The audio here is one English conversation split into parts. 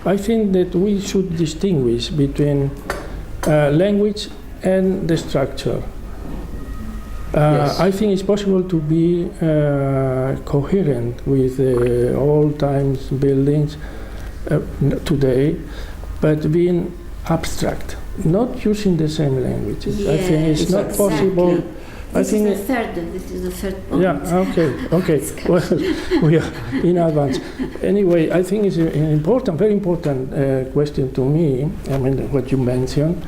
I think that we should distinguish between language and the structure. Yes. I think it's possible to be coherent with old times buildings today, but being abstract, not using the same languages. I think it's not possible. This is the third point. Yeah, okay. Well, we are in advance. Anyway, I think it's an important, very important question to me, I mean, what you mentioned.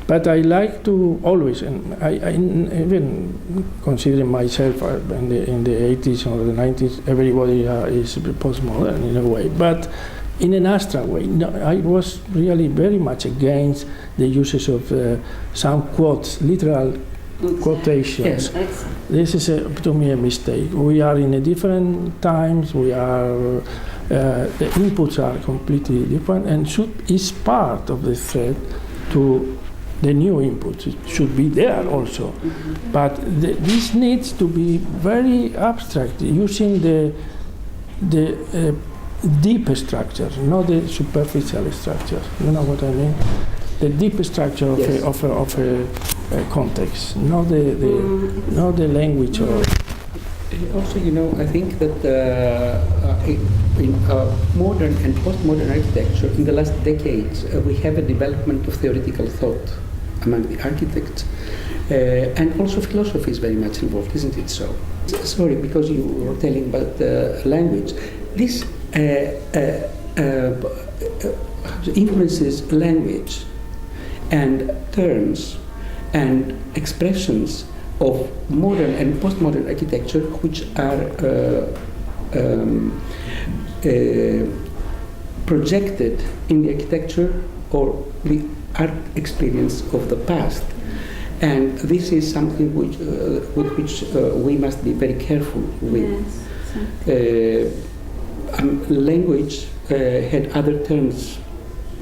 But I like to always, and I even considering myself in the 80s or the 90s, everybody is postmodern in a way. But in an abstract way, no, I was really very much against the uses of some quotes, literal quotations. Yes. This is to me a mistake. We are in a different times. We are the inputs are completely different, and is part of the threat to the new inputs. It should be there also, but this needs to be very abstract, using the deep structures, not the superficial structures. You know what I mean? The deep structure of Yes. of a context, not the language or. Also, I think that in modern and postmodern architecture, in the last decades, we have a development of theoretical thought among the architects, and also philosophy is very much involved, isn't it so? Sorry, because you were telling about language. This influences language and terms and expressions of modern and postmodern architecture, which are projected in the architecture or the art experience of the past. And this is something with which we must be very careful with. Yes. Language had other terms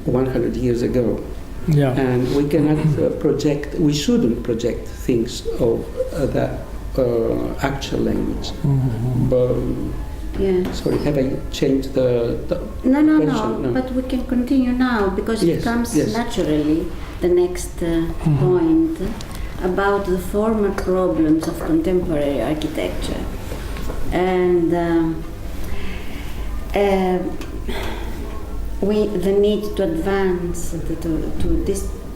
100 years ago. Yeah. And we cannot we shouldn't project things of the actual language. But, sorry, have I changed the No, but we can continue now, because it comes naturally, the next point, about the former problems of contemporary architecture. And the need to advance to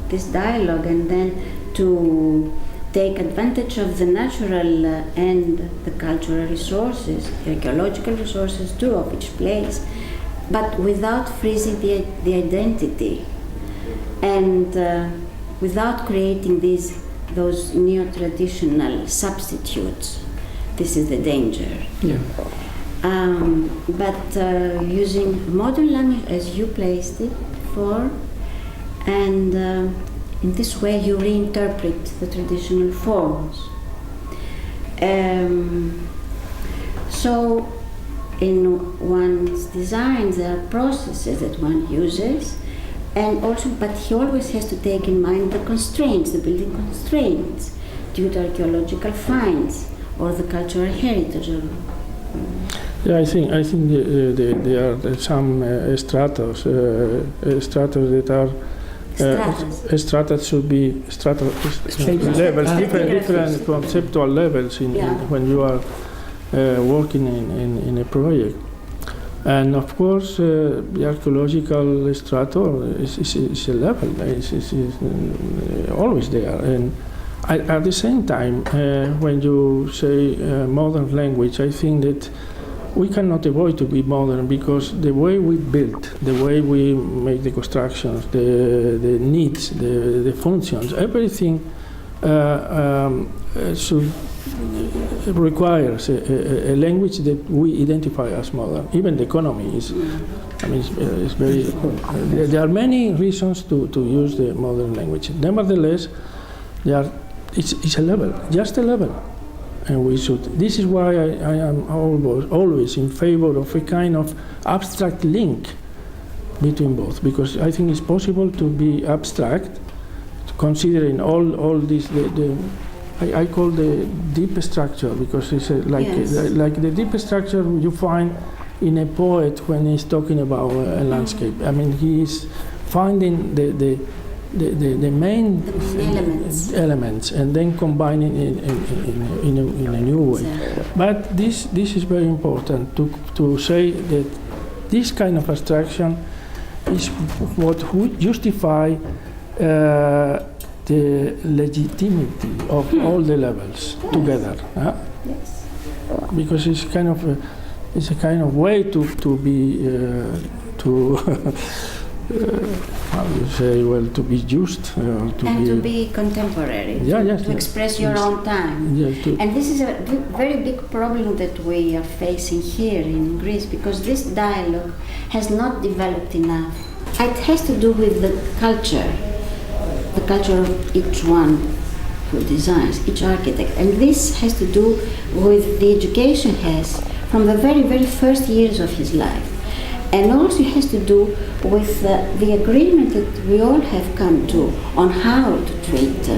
this dialogue, and then to take advantage of the natural and the cultural resources, the archaeological resources too, of each place, but without freezing the identity, and without creating those neo-traditional substitutes. This is the danger. Yeah. But using modern language as you placed it before, and in this way you reinterpret the traditional forms. So in one's designs there are processes that one uses, and also, but he always has to take in mind the constraints, the building constraints, due to archaeological finds or the cultural heritage. Yeah, I think there are some stratas that are stratas should be levels, different conceptual levels when you are working in a project. And of course, the archaeological strata is a level. It's always there. And at the same time, when you say modern language, I think that we cannot avoid to be modern, because the way we build, the way we make the constructions, the needs, the functions, everything requires a language that we identify as modern. Even the economy is, it's very. There are many reasons to use the modern language. Nevertheless, it's a level, just a level. And we should. This is why I am always in favor of a kind of abstract link between both, because I think it's possible to be abstract, considering all this. I call the deep structure, because it's like the deep structure you find in a poet when he's talking about a landscape. I mean, he is finding the main elements and then combining in a new way. But this is very important to say that this kind of abstraction is what would justify the legitimacy of all the levels together. Yes. Because it's a kind of way to be how do you say, well, to be just, to be contemporary, to express your own time. And this is a very big problem that we are facing here in Greece, because this dialogue has not developed enough. It has to do with the culture of each one who designs, each architect. And this has to do with the education he has from the very, very first years of his life. And also has to do with the agreement that we all have come to on how to treat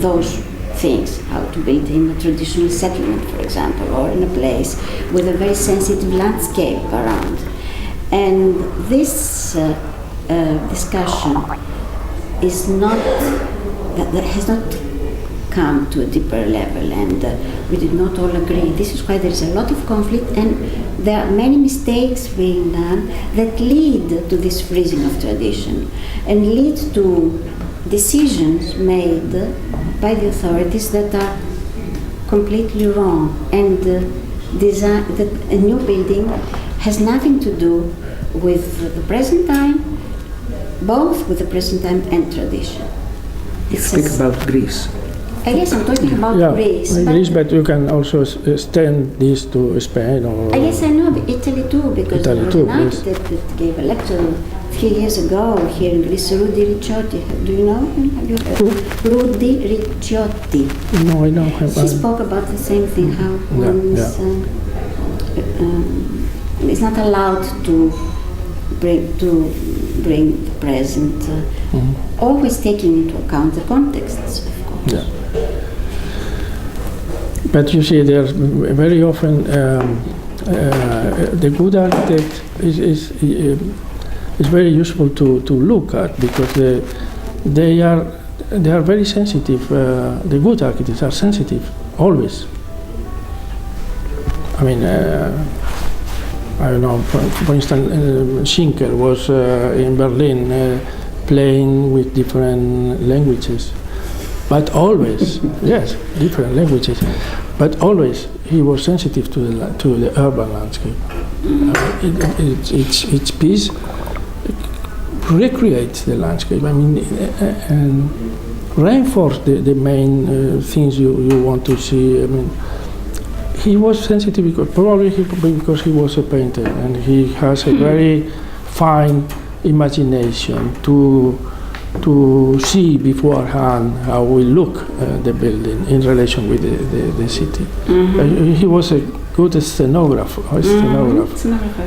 those things, how to build in a traditional settlement, for example, or in a place with a very sensitive landscape around. And this discussion is not, that has not come to a deeper level, and we did not all agree. This is why there is a lot of conflict, and there are many mistakes being done that lead to this freezing of tradition and lead to decisions made by the authorities that are completely wrong, and design that a new building has nothing to do with the present time, both with the present time and tradition. Speak about Greece. Yes, I'm talking about Greece. But you can also extend this to Spain or... Yes, I know, but Italy too, because there was an architect that gave a lecture a few years ago here in Greece, Rudy Ricciotti. Do you know him? Have you heard? Rudy Ricciotti. No, I know him. He spoke about the same thing, how one is not allowed to bring the present, always taking into account the contexts, of course. Yeah. But you see, there's very often the good architect is very useful to look at, because they are very sensitive. The good architects are sensitive always. I mean, I don't know. For instance, Schinker was in Berlin playing with different languages. But always, yes, different languages. But always, he was sensitive to the urban landscape. Each piece recreates the landscape. I mean, and reinforce the main things you want to see. I mean, he was sensitive because he was a painter, and he has a very fine imagination to see beforehand how we look the building in relation with the city. He was a good scenographer,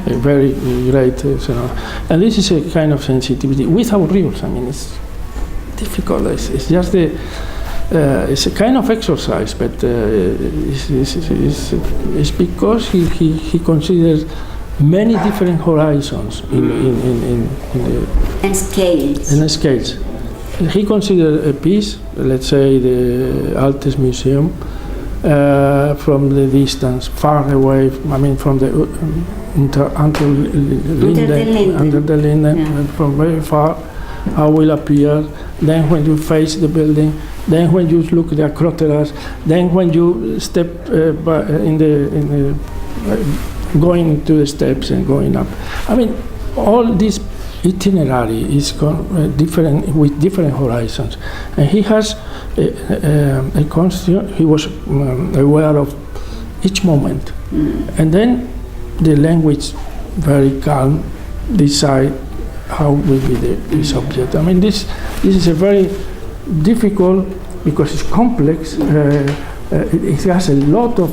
a very great scenographer. And this is a kind of sensitivity without rules. I mean, it's difficult. It's just it's a kind of exercise, but it's because he considers many different horizons in the and scales. And scales. He considered a piece, let's say the Altes Museum, from the distance, far away. I mean, from the under the Linden, from very far, how will appear. Then when you face the building, then when you look at the acroteras, then when you step in the going to the steps and going up. I mean, all this itinerary is different with different horizons, and he has a constant. He was aware of each moment, and then the language, very calm, decide how will be the subject. I mean, this is a very difficult, because it's complex. It has a lot of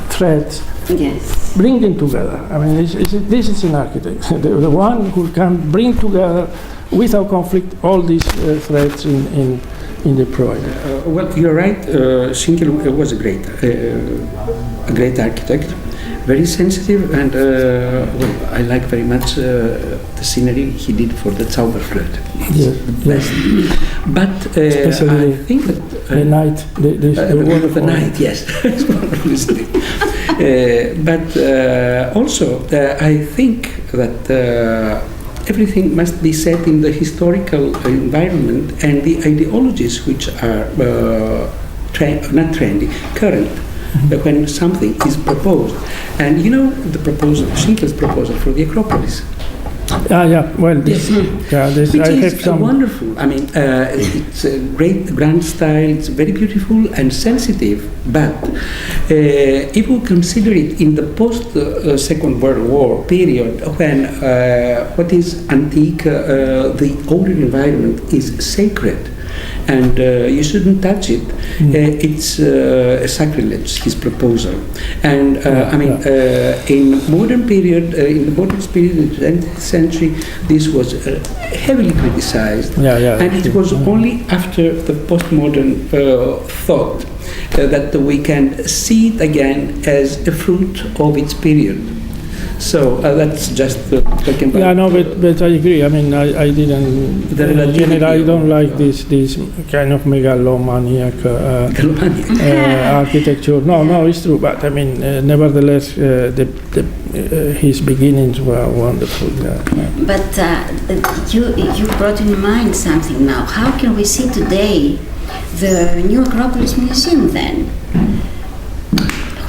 threads, yes, bringing together. I mean, this is an architect, the one who can bring together without conflict all these threads in in the project. Well, you're right. Schinkel was a great architect, very sensitive, and well, I like very much the scenery he did for the Zauberflirt. It's the best. But I think that the night, the word of the night, yes, it's wonderful, isn't it? But also, I think that everything must be set in the historical environment and the ideologies which are not trendy, current. When something is proposed, and you know the proposal, Schinkel's proposal for the Acropolis. Yeah. Well, this, which I is have some wonderful. I mean, it's a great grand style. It's very beautiful and sensitive. But if we consider it in the post Second World War period, when what is antique, the older environment is sacred, and you shouldn't touch it. It's a sacrilege, his proposal. And I mean, in modern period, in the modern period, in the 20th century, this was heavily criticized. And it was only after the postmodern thought that we can see it again as a fruit of its period. So that's just talking about. Yeah, no, but I agree. I mean, I didn't. I don't like this kind of megalomaniac architecture. No, it's true. But I mean, nevertheless, his beginnings were wonderful. But you brought in mind something now. How can we see today the new Acropolis Museum then?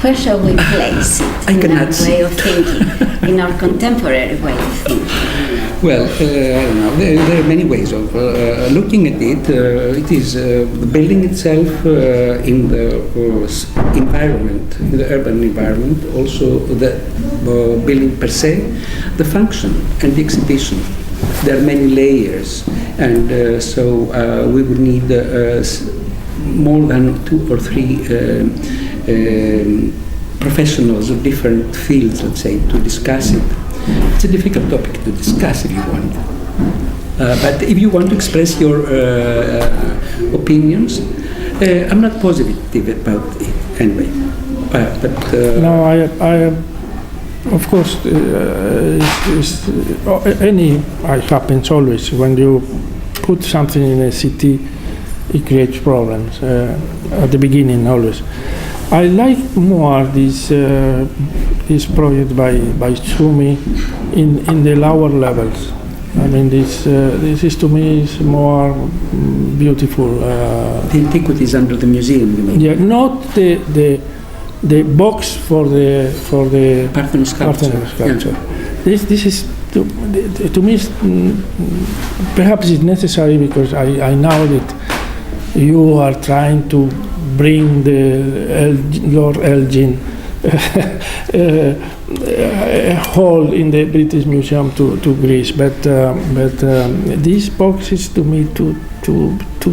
Where shall we place it in our way of thinking, in our contemporary way of thinking? Well, I don't know. There are many ways of looking at it. It is the building itself in the environment, in the urban environment, also the building per se, the function and the exhibition. There are many layers, and so we would need more than 2 or 3 professionals of different fields, let's say, to discuss it. It's a difficult topic to discuss if you want. But if you want to express your opinions, I'm not positive about it anyway. No, I of course, it happens always. When you put something in a city, it creates problems at the beginning always. I like more this project by Sumi in the lower levels. I mean, this is to me is more beautiful. The antiquities under the museum, you mean? Yeah, not the box for the Parthenon sculpture. Yeah. This is to me perhaps it's necessary because I know that you are trying to bring Lord Elgin hall in the British Museum to Greece, but this box is to me too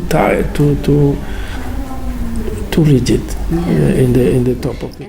tight, too rigid in the top of it.